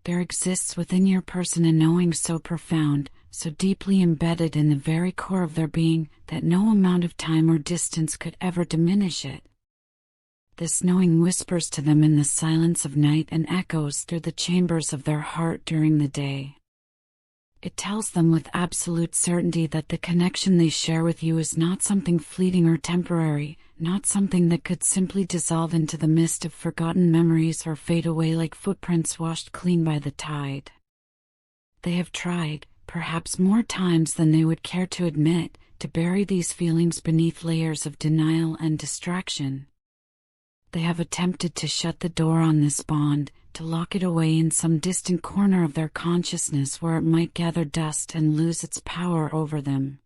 There exists within your person a knowing so profound, so deeply embedded in the very core of their being, that no amount of time or distance could ever diminish it. This knowing whispers to them in the silence of night and echoes through the chambers of their heart during the day. It tells them with absolute certainty that the connection they share with you is not something fleeting or temporary, not something that could simply dissolve into the mist of forgotten memories or fade away like footprints washed clean by the tide. They have tried, perhaps more times than they would care to admit, to bury these feelings beneath layers of denial and distraction. They have attempted to shut the door on this bond, to lock it away in some distant corner of their consciousness where it might gather dust and lose its power over them.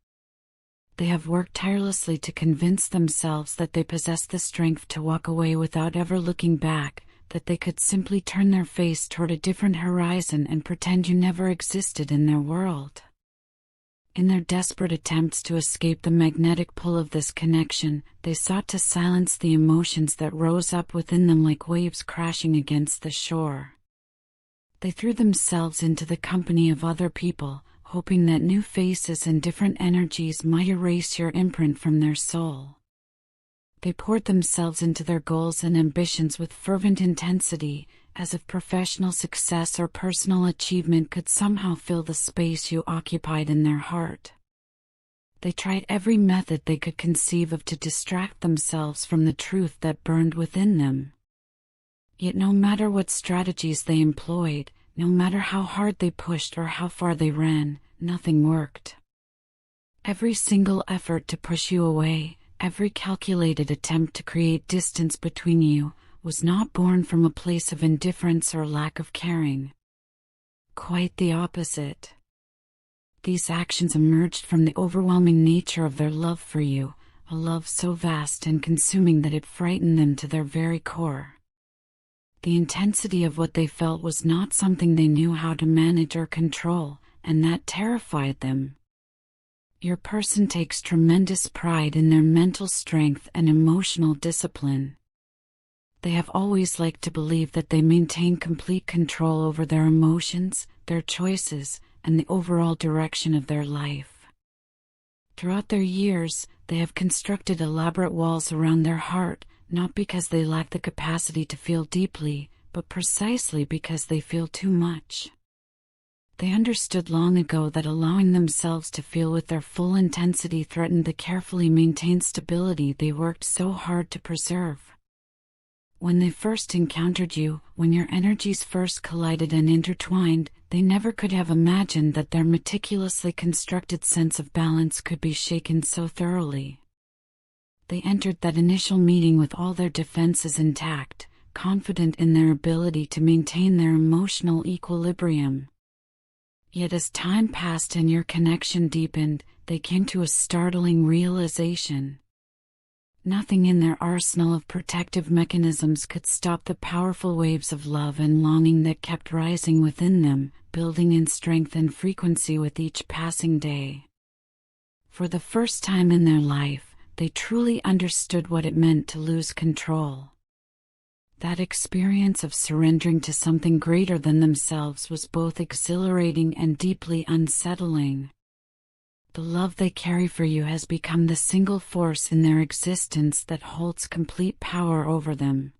They have worked tirelessly to convince themselves that they possess the strength to walk away without ever looking back, that they could simply turn their face toward a different horizon and pretend you never existed in their world. In their desperate attempts to escape the magnetic pull of this connection, they sought to silence the emotions that rose up within them like waves crashing against the shore. They threw themselves into the company of other people, hoping that new faces and different energies might erase your imprint from their soul. They poured themselves into their goals and ambitions with fervent intensity, as if professional success or personal achievement could somehow fill the space you occupied in their heart. They tried every method they could conceive of to distract themselves from the truth that burned within them. Yet no matter what strategies they employed, no matter how hard they pushed or how far they ran, nothing worked. Every single effort to push you away, every calculated attempt to create distance between you, was not born from a place of indifference or lack of caring. Quite the opposite. These actions emerged from the overwhelming nature of their love for you, a love so vast and consuming that it frightened them to their very core. The intensity of what they felt was not something they knew how to manage or control, and that terrified them. Your person takes tremendous pride in their mental strength and emotional discipline. They have always liked to believe that they maintain complete control over their emotions, their choices, and the overall direction of their life. Throughout their years, they have constructed elaborate walls around their heart, not because they lack the capacity to feel deeply, but precisely because they feel too much. They understood long ago that allowing themselves to feel with their full intensity threatened the carefully maintained stability they worked so hard to preserve. When they first encountered you, when your energies first collided and intertwined, they never could have imagined that their meticulously constructed sense of balance could be shaken so thoroughly. They entered that initial meeting with all their defenses intact, confident in their ability to maintain their emotional equilibrium. Yet as time passed and your connection deepened, they came to a startling realization. Nothing in their arsenal of protective mechanisms could stop the powerful waves of love and longing that kept rising within them, building in strength and frequency with each passing day. For the first time in their life, they truly understood what it meant to lose control. That experience of surrendering to something greater than themselves was both exhilarating and deeply unsettling. The love they carry for you has become the single force in their existence that holds complete power over them.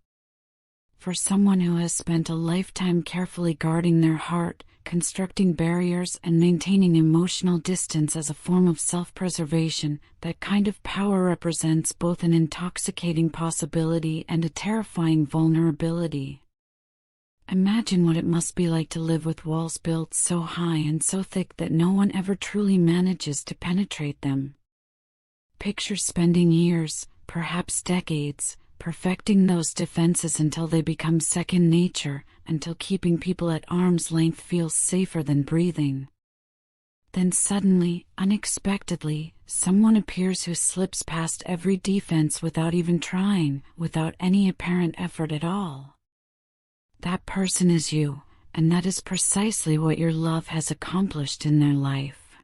For someone who has spent a lifetime carefully guarding their heart, constructing barriers and maintaining emotional distance as a form of self-preservation, that kind of power represents both an intoxicating possibility and a terrifying vulnerability. Imagine what it must be like to live with walls built so high and so thick that no one ever truly manages to penetrate them. Picture spending years, perhaps decades, perfecting those defenses until they become second nature, until keeping people at arm's length feels safer than breathing. Then suddenly, unexpectedly, someone appears who slips past every defense without even trying, without any apparent effort at all. That person is you, and that is precisely what your love has accomplished in their life.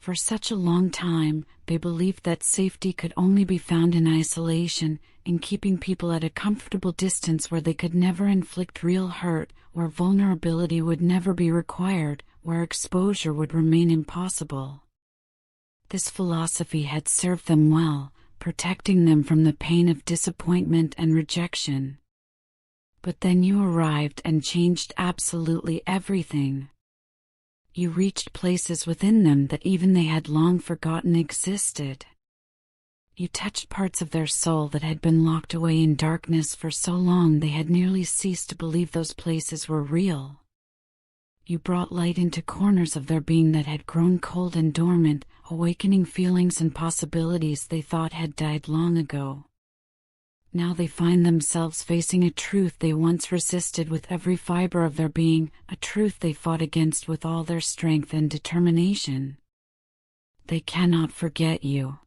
For such a long time, they believed that safety could only be found in isolation, in keeping people at a comfortable distance where they could never inflict real hurt, where vulnerability would never be required, where exposure would remain impossible. This philosophy had served them well, protecting them from the pain of disappointment and rejection. But then you arrived and changed absolutely everything. You reached places within them that even they had long forgotten existed. You touched parts of their soul that had been locked away in darkness for so long they had nearly ceased to believe those places were real. You brought light into corners of their being that had grown cold and dormant, awakening feelings and possibilities they thought had died long ago. Now they find themselves facing a truth they once resisted with every fiber of their being, a truth they fought against with all their strength and determination. They cannot forget you.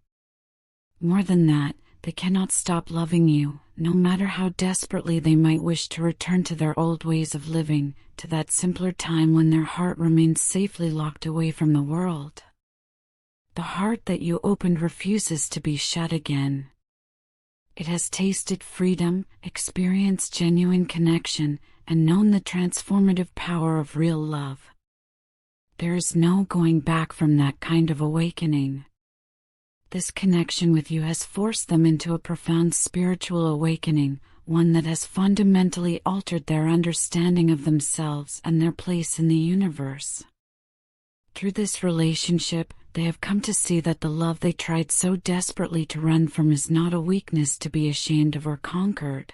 More than that, they cannot stop loving you, no matter how desperately they might wish to return to their old ways of living, to that simpler time when their heart remains safely locked away from the world. The heart that you opened refuses to be shut again. It has tasted freedom, experienced genuine connection, and known the transformative power of real love. There is no going back from that kind of awakening. This connection with you has forced them into a profound spiritual awakening, one that has fundamentally altered their understanding of themselves and their place in the universe. Through this relationship, they have come to see that the love they tried so desperately to run from is not a weakness to be ashamed of or conquered.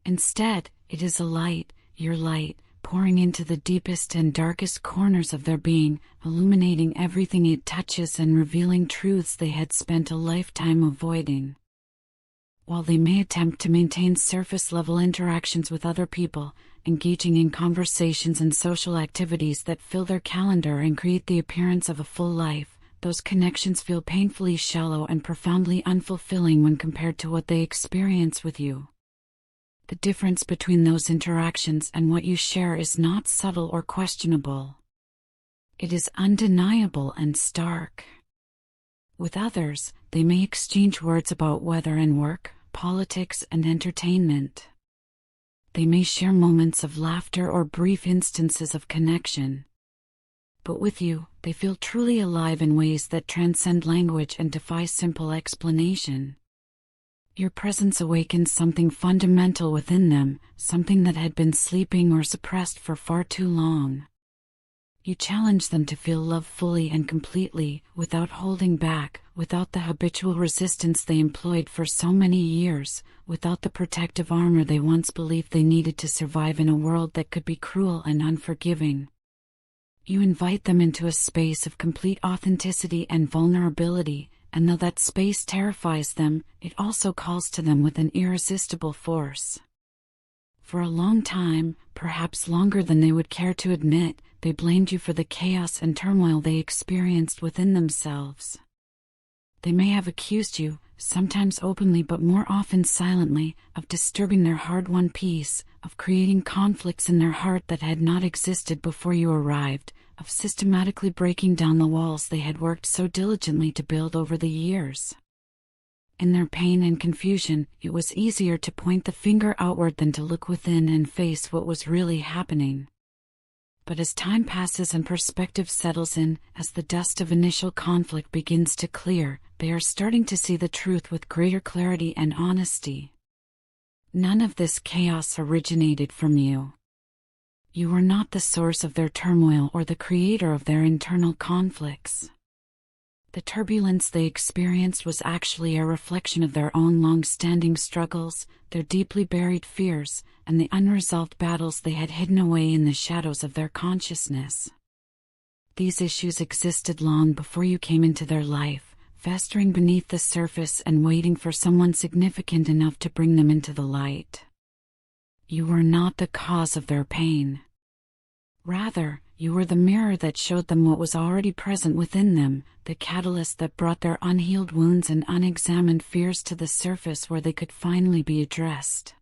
Instead, it is a light, your light, pouring into the deepest and darkest corners of their being, illuminating everything it touches and revealing truths they had spent a lifetime avoiding. While they may attempt to maintain surface-level interactions with other people, engaging in conversations and social activities that fill their calendar and create the appearance of a full life, those connections feel painfully shallow and profoundly unfulfilling when compared to what they experience with you. The difference between those interactions and what you share is not subtle or questionable. It is undeniable and stark. With others, they may exchange words about weather and work, politics and entertainment. They may share moments of laughter or brief instances of connection. But with you, they feel truly alive in ways that transcend language and defy simple explanation. Your presence awakens something fundamental within them, something that had been sleeping or suppressed for far too long. You challenge them to feel love fully and completely, without holding back, without the habitual resistance they employed for so many years, without the protective armor they once believed they needed to survive in a world that could be cruel and unforgiving. You invite them into a space of complete authenticity and vulnerability, and though that space terrifies them, it also calls to them with an irresistible force. For a long time, perhaps longer than they would care to admit, they blamed you for the chaos and turmoil they experienced within themselves. They may have accused you, sometimes openly but more often silently, of disturbing their hard-won peace, of creating conflicts in their heart that had not existed before you arrived, of systematically breaking down the walls they had worked so diligently to build over the years. In their pain and confusion, it was easier to point the finger outward than to look within and face what was really happening. But as time passes and perspective settles in, as the dust of initial conflict begins to clear, they are starting to see the truth with greater clarity and honesty. None of this chaos originated from you. You were not the source of their turmoil or the creator of their internal conflicts. The turbulence they experienced was actually a reflection of their own long-standing struggles, their deeply buried fears, and the unresolved battles they had hidden away in the shadows of their consciousness. These issues existed long before you came into their life, festering beneath the surface and waiting for someone significant enough to bring them into the light. You were not the cause of their pain. Rather, you were the mirror that showed them what was already present within them, the catalyst that brought their unhealed wounds and unexamined fears to the surface where they could finally be addressed.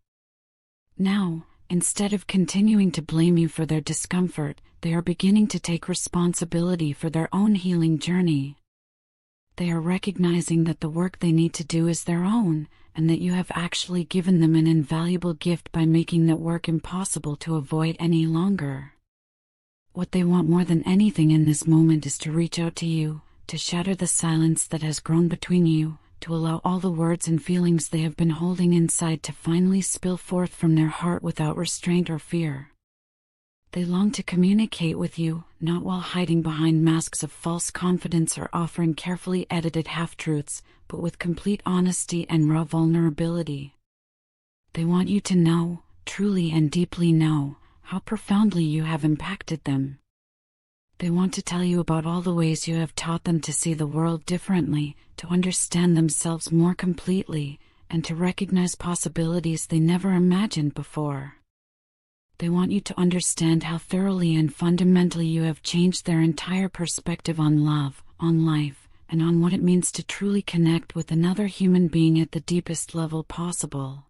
Now, Instead of continuing to blame you for their discomfort, they are beginning to take responsibility for their own healing journey. They are recognizing that the work they need to do is their own, and that you have actually given them an invaluable gift by making that work impossible to avoid any longer. What they want more than anything in this moment is to reach out to you, to shatter the silence that has grown between you, to allow all the words and feelings they have been holding inside to finally spill forth from their heart without restraint or fear. They long to communicate with you, not while hiding behind masks of false confidence or offering carefully edited half-truths, but with complete honesty and raw vulnerability. They want you to know, truly and deeply know, how profoundly you have impacted them. They want to tell you about all the ways you have taught them to see the world differently, to understand themselves more completely, and to recognize possibilities they never imagined before. They want you to understand how thoroughly and fundamentally you have changed their entire perspective on love, on life, and on what it means to truly connect with another human being at the deepest level possible.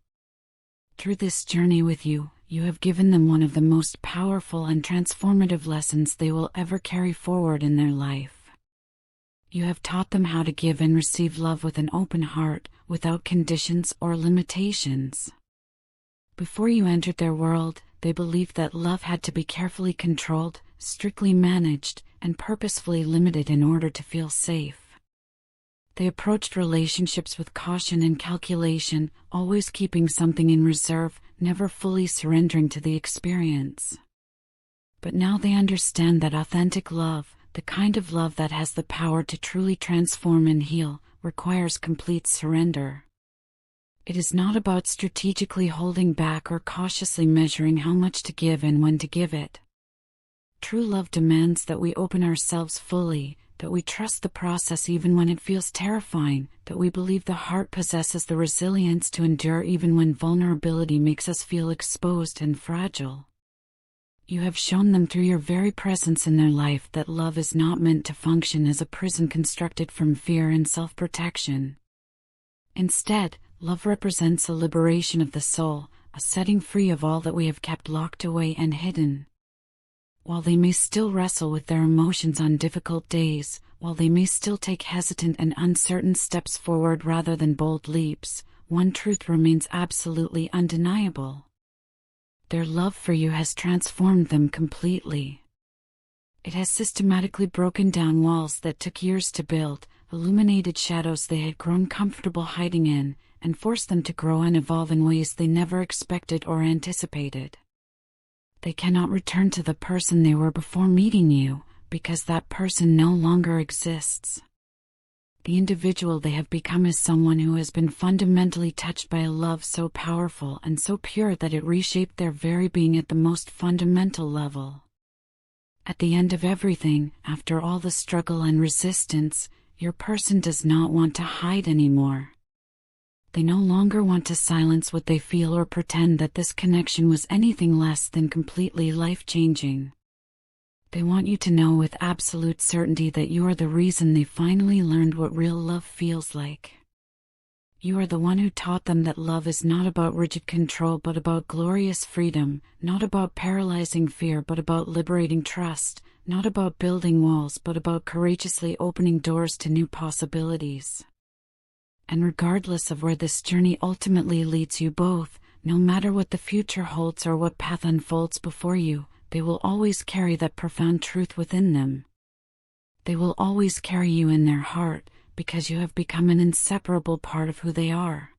Through this journey with you, you have given them one of the most powerful and transformative lessons they will ever carry forward in their life. You have taught them how to give and receive love with an open heart, without conditions or limitations. Before you entered their world, they believed that love had to be carefully controlled, strictly managed, and purposefully limited in order to feel safe. They approached relationships with caution and calculation, always keeping something in reserve, never fully surrendering to the experience. But now they understand that authentic love, the kind of love that has the power to truly transform and heal, requires complete surrender. It is not about strategically holding back or cautiously measuring how much to give and when to give it. True love demands that we open ourselves fully, that we trust the process even when it feels terrifying, that we believe the heart possesses the resilience to endure even when vulnerability makes us feel exposed and fragile. You have shown them through your very presence in their life that love is not meant to function as a prison constructed from fear and self-protection. Instead, love represents a liberation of the soul, a setting free of all that we have kept locked away and hidden. While they may still wrestle with their emotions on difficult days, while they may still take hesitant and uncertain steps forward rather than bold leaps, one truth remains absolutely undeniable. Their love for you has transformed them completely. It has systematically broken down walls that took years to build, illuminated shadows they had grown comfortable hiding in, and forced them to grow and evolve in ways they never expected or anticipated. They cannot return to the person they were before meeting you, because that person no longer exists. The individual they have become is someone who has been fundamentally touched by a love so powerful and so pure that it reshaped their very being at the most fundamental level. At the end of everything, after all the struggle and resistance, your person does not want to hide anymore. They no longer want to silence what they feel or pretend that this connection was anything less than completely life-changing. They want you to know with absolute certainty that you are the reason they finally learned what real love feels like. You are the one who taught them that love is not about rigid control but about glorious freedom, not about paralyzing fear but about liberating trust, not about building walls but about courageously opening doors to new possibilities. And regardless of where this journey ultimately leads you both, no matter what the future holds or what path unfolds before you, they will always carry that profound truth within them. They will always carry you in their heart, because you have become an inseparable part of who they are.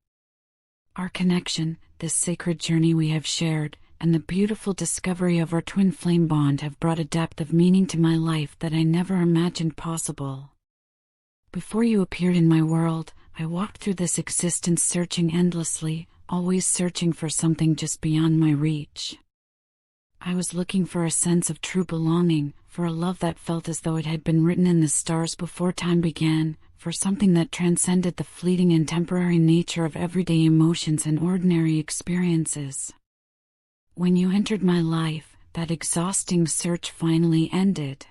Our connection, this sacred journey we have shared, and the beautiful discovery of our twin flame bond have brought a depth of meaning to my life that I never imagined possible. Before you appeared in my world, I walked through this existence searching endlessly, always searching for something just beyond my reach. I was looking for a sense of true belonging, for a love that felt as though it had been written in the stars before time began, for something that transcended the fleeting and temporary nature of everyday emotions and ordinary experiences. When you entered my life, that exhausting search finally ended.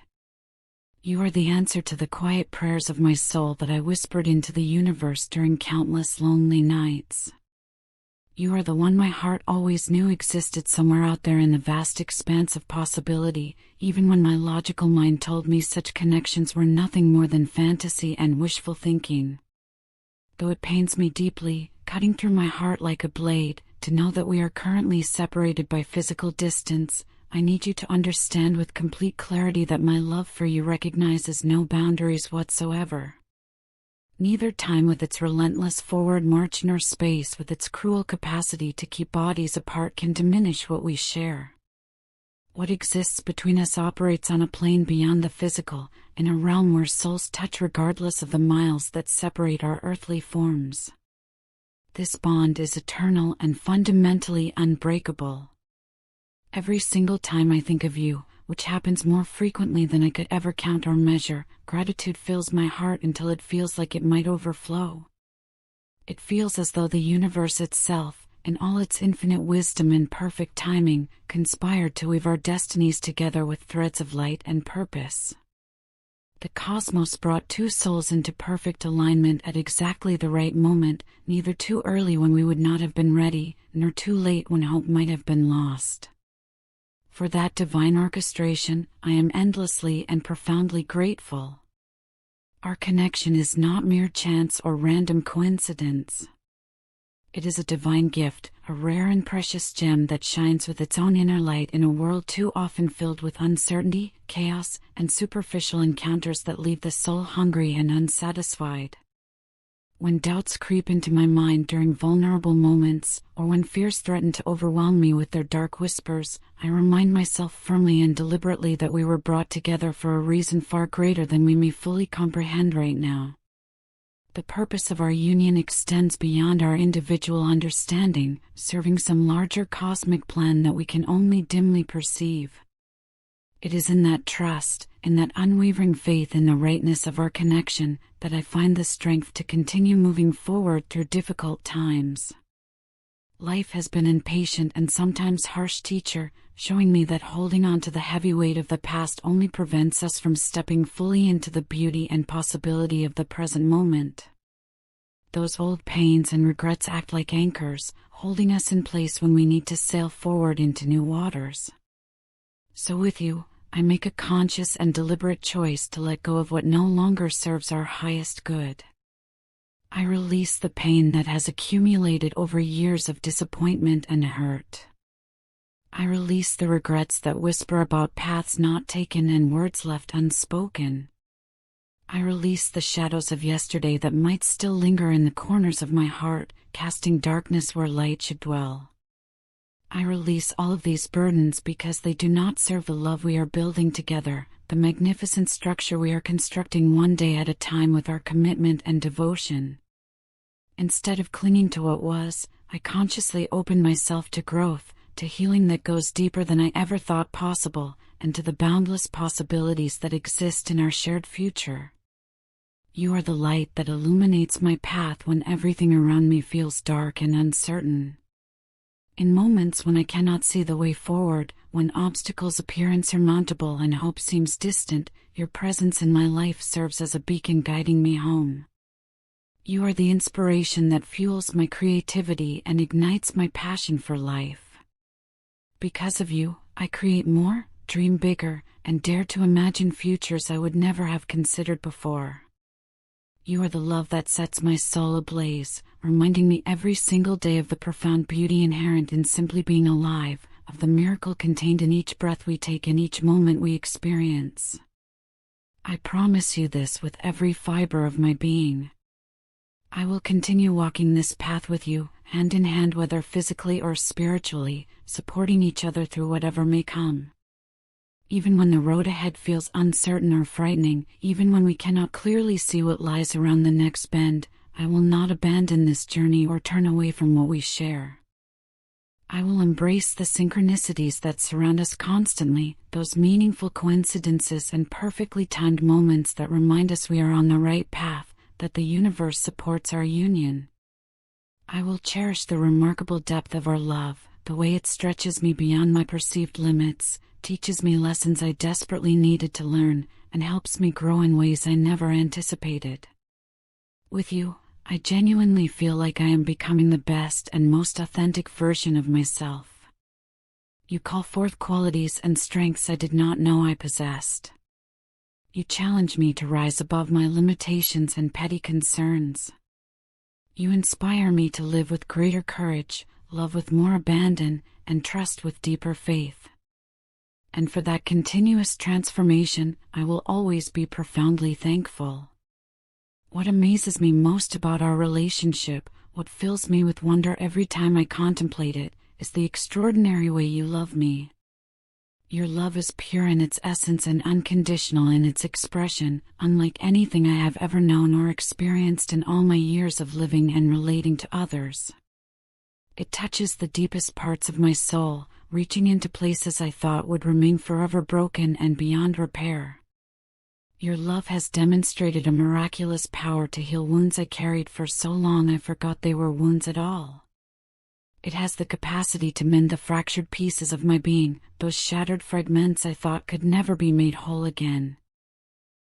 You are the answer to the quiet prayers of my soul that I whispered into the universe during countless lonely nights. You are the one my heart always knew existed somewhere out there in the vast expanse of possibility, even when my logical mind told me such connections were nothing more than fantasy and wishful thinking. Though it pains me deeply, cutting through my heart like a blade, to know that we are currently separated by physical distance, I need you to understand with complete clarity that my love for you recognizes no boundaries whatsoever. Neither time with its relentless forward march nor space with its cruel capacity to keep bodies apart can diminish what we share. What exists between us operates on a plane beyond the physical, in a realm where souls touch regardless of the miles that separate our earthly forms. This bond is eternal and fundamentally unbreakable. Every single time I think of you, which happens more frequently than I could ever count or measure, gratitude fills my heart until it feels like it might overflow. It feels as though the universe itself, in all its infinite wisdom and perfect timing, conspired to weave our destinies together with threads of light and purpose. The cosmos brought two souls into perfect alignment at exactly the right moment, neither too early when we would not have been ready, nor too late when hope might have been lost. For that divine orchestration, I am endlessly and profoundly grateful. Our connection is not mere chance or random coincidence. It is a divine gift, a rare and precious gem that shines with its own inner light in a world too often filled with uncertainty, chaos, and superficial encounters that leave the soul hungry and unsatisfied. When doubts creep into my mind during vulnerable moments, or when fears threaten to overwhelm me with their dark whispers, I remind myself firmly and deliberately that we were brought together for a reason far greater than we may fully comprehend right now. The purpose of our union extends beyond our individual understanding, serving some larger cosmic plan that we can only dimly perceive. It is in that trust, in that unwavering faith in the rightness of our connection, that I find the strength to continue moving forward through difficult times. Life has been an impatient and sometimes harsh teacher, showing me that holding on to the heavy weight of the past only prevents us from stepping fully into the beauty and possibility of the present moment. Those old pains and regrets act like anchors, holding us in place when we need to sail forward into new waters. So with you, I make a conscious and deliberate choice to let go of what no longer serves our highest good. I release the pain that has accumulated over years of disappointment and hurt. I release the regrets that whisper about paths not taken and words left unspoken. I release the shadows of yesterday that might still linger in the corners of my heart, casting darkness where light should dwell. I release all of these burdens because they do not serve the love we are building together, the magnificent structure we are constructing one day at a time with our commitment and devotion. Instead of clinging to what was, I consciously open myself to growth, to healing that goes deeper than I ever thought possible, and to the boundless possibilities that exist in our shared future. You are the light that illuminates my path when everything around me feels dark and uncertain. In moments when I cannot see the way forward, when obstacles appear insurmountable and hope seems distant, your presence in my life serves as a beacon guiding me home. You are the inspiration that fuels my creativity and ignites my passion for life. Because of you, I create more, dream bigger, and dare to imagine futures I would never have considered before. You are the love that sets my soul ablaze, reminding me every single day of the profound beauty inherent in simply being alive, of the miracle contained in each breath we take and each moment we experience. I promise you this with every fiber of my being. I will continue walking this path with you, hand in hand, whether physically or spiritually, supporting each other through whatever may come. Even when the road ahead feels uncertain or frightening, even when we cannot clearly see what lies around the next bend, I will not abandon this journey or turn away from what we share. I will embrace the synchronicities that surround us constantly, those meaningful coincidences and perfectly timed moments that remind us we are on the right path, that the universe supports our union. I will cherish the remarkable depth of our love, the way it stretches me beyond my perceived limits, teaches me lessons I desperately needed to learn, and helps me grow in ways I never anticipated. With you, I genuinely feel like I am becoming the best and most authentic version of myself. You call forth qualities and strengths I did not know I possessed. You challenge me to rise above my limitations and petty concerns. You inspire me to live with greater courage, love with more abandon, and trust with deeper faith. And for that continuous transformation, I will always be profoundly thankful. What amazes me most about our relationship, what fills me with wonder every time I contemplate it, is the extraordinary way you love me. Your love is pure in its essence and unconditional in its expression, unlike anything I have ever known or experienced in all my years of living and relating to others. It touches the deepest parts of my soul, reaching into places I thought would remain forever broken and beyond repair. Your love has demonstrated a miraculous power to heal wounds I carried for so long I forgot they were wounds at all. It has the capacity to mend the fractured pieces of my being, those shattered fragments I thought could never be made whole again.